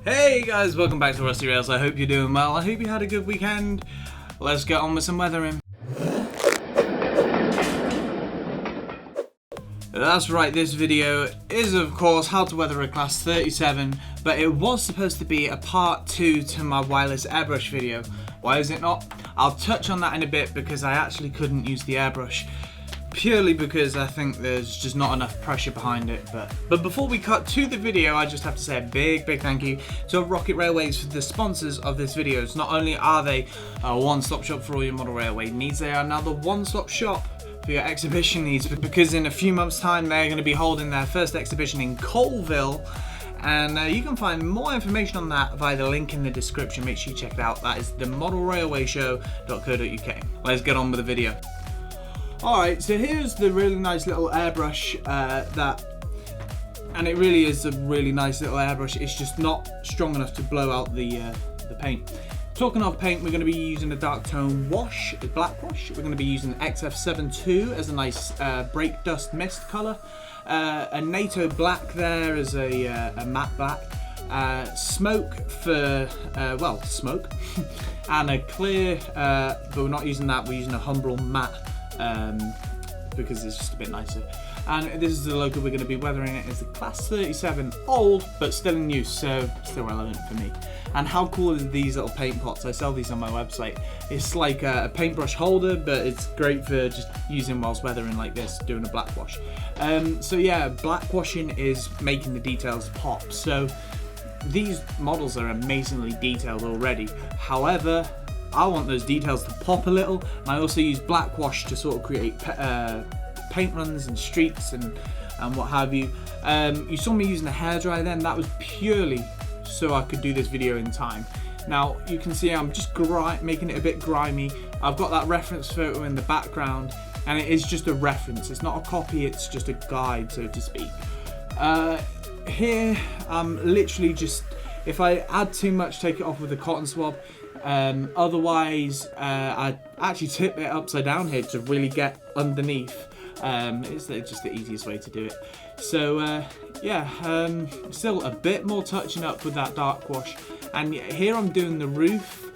Hey guys, welcome back to Rusty Rails. I hope you're doing well. I hope you had a good weekend. Let's get on with some weathering. That's right, this video is of course how to weather a class 37, but it was supposed to be a part 2 to my wireless airbrush video. Why is it not? I'll touch on that in a bit because I actually couldn't use the airbrush. Purely because I think there's just not enough pressure behind it. But before we cut to the video, I just have to say a big thank you to Rocket Railways for the sponsors of this video. So not only are they a one-stop shop for all your model railway needs, they are now the one-stop shop for your exhibition needs, because in a few months time they're going to be holding their first exhibition in Colville, and you can find more information on that via the link in the description. Make sure you check it out. That is themodelrailwayshow.co.uk. Let's get on with the video. Alright, so here's the really nice little airbrush and it really is a really nice little airbrush. It's just not strong enough to blow out the paint. Talking of paint, we're going to be using a dark tone wash, a black wash. We're going to be using XF72 as a nice brake dust mist colour, a NATO black there as a matte black, smoke for, smoke, and a clear, but we're not using that, we're using a Humbrol matte. Because it's just a bit nicer. And this is the logo we're going to be weathering. It is the class 37 old but still in use, so still relevant for me. And how cool is these little paint pots? I sell these on my website. It's like a paintbrush holder, but it's great for just using whilst weathering like this, doing a black wash. So yeah, black washing is making the details pop. So these models are amazingly detailed already. However, I want those details to pop a little, and I also use black wash to sort of create paint runs and streaks and what have you. You saw me using a hairdryer then. That was purely so I could do this video in time. Now you can see I'm just making it a bit grimy. I've got that reference photo in the background, and it is just a reference. It's not a copy, it's just a guide, so to speak. Here I'm literally just, if I add too much, take it off with a cotton swab. Otherwise, I actually tip it upside down here to really get underneath. It's just the easiest way to do it. So still a bit more touching up with that dark wash. And here I'm doing the roof.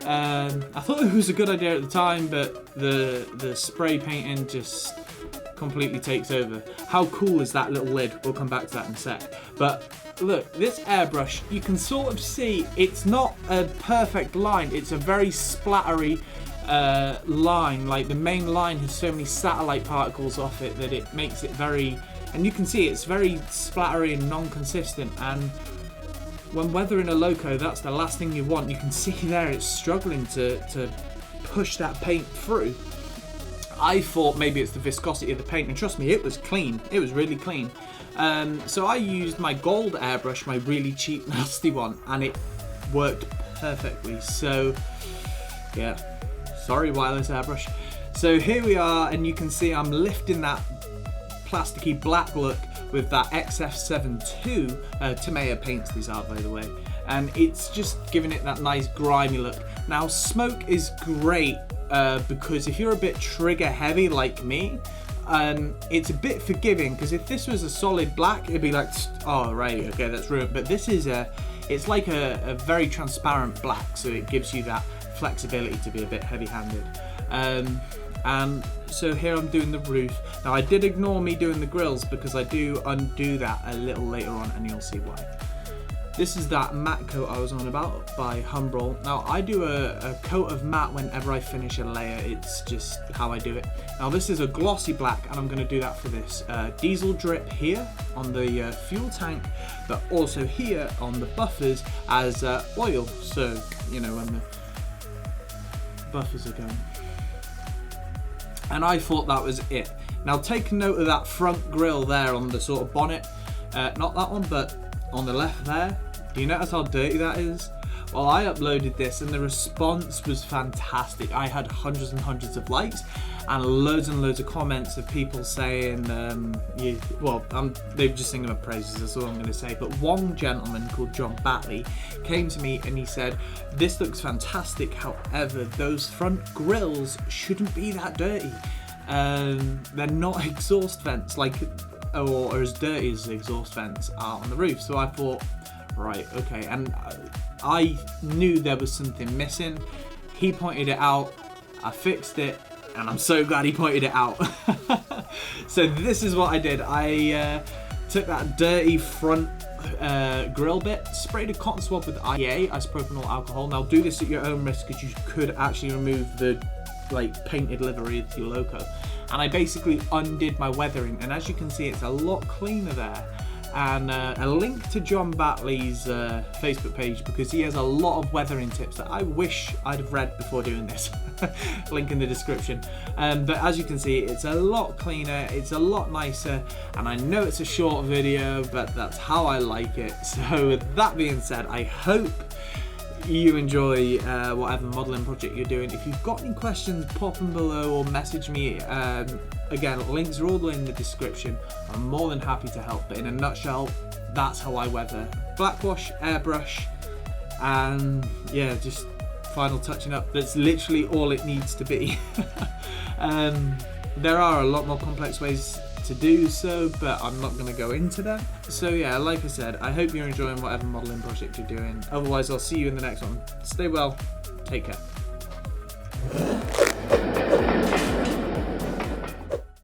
I thought it was a good idea at the time, but the spray painting just completely takes over. How cool is that little lid? We'll come back to that in a sec. But look, this airbrush, you can sort of see it's not a perfect line. It's a very splattery line. Like the main line has so many satellite particles off it that it makes it very, and you can see it's very splattery and non-consistent. And when weathering a loco, that's the last thing you want. You can see there it's struggling to push that paint through. I thought maybe it's the viscosity of the paint, and trust me, it was clean. It was really clean. So I used my gold airbrush, my really cheap nasty one, and it worked perfectly. So yeah, sorry wireless airbrush. So here we are, and you can see I'm lifting that plasticky black look with that XF72 Tamiya paints these are, by the way, and it's just giving it that nice grimy look. Now smoke is great because if you're a bit trigger heavy like me, it's a bit forgiving, because if this was a solid black, it'd be like, oh right, okay, that's ruined. But this is it's like a very transparent black, so it gives you that flexibility to be a bit heavy-handed. And so here I'm doing the roof. Now I did ignore me doing the grills because I do undo that a little later on, and you'll see why. This is that matte coat I was on about by Humbrol. Now I do a coat of matte whenever I finish a layer. It's just how I do it. Now this is a glossy black, and I'm going to do that for this diesel drip here on the fuel tank, but also here on the buffers as oil. So you know when the buffers are going. And I thought that was it. Now take note of that front grille there on the sort of bonnet. Not that one, but on the left there. Do you notice how dirty that is? Well, I uploaded this and the response was fantastic. I had hundreds and hundreds of likes and loads of comments of people saying, they were just singing my praises, that's all I'm going to say. But one gentleman called John Batley came to me and he said, this looks fantastic, however, those front grills shouldn't be that dirty. They're not exhaust vents, or as dirty as the exhaust vents are on the roof. So I thought, right, okay, and I knew there was something missing. He pointed it out, I fixed it, and I'm so glad he pointed it out. So this is what I did. I took that dirty front grill bit, sprayed a cotton swab with IA, isopropanol alcohol. Now do this at your own risk, because you could actually remove the painted livery of your loco. And I basically undid my weathering, and as you can see, it's a lot cleaner there. And a link to John Batley's Facebook page, because he has a lot of weathering tips that I wish I'd have read before doing this. Link in the description. But as you can see, it's a lot cleaner, it's a lot nicer, and I know it's a short video, but that's how I like it. So with that being said, I hope you enjoy whatever modelling project you're doing. If you've got any questions, pop them below or message me. Again, links are all in the description. I'm more than happy to help, but in a nutshell, that's how I weather. Blackwash, airbrush, and yeah, just final touching up. That's literally all it needs to be. There are a lot more complex ways to do so, but I'm not going to go into that. So yeah, like I said, I hope you're enjoying whatever modelling project you're doing. Otherwise, I'll see you in the next one. Stay well, take care.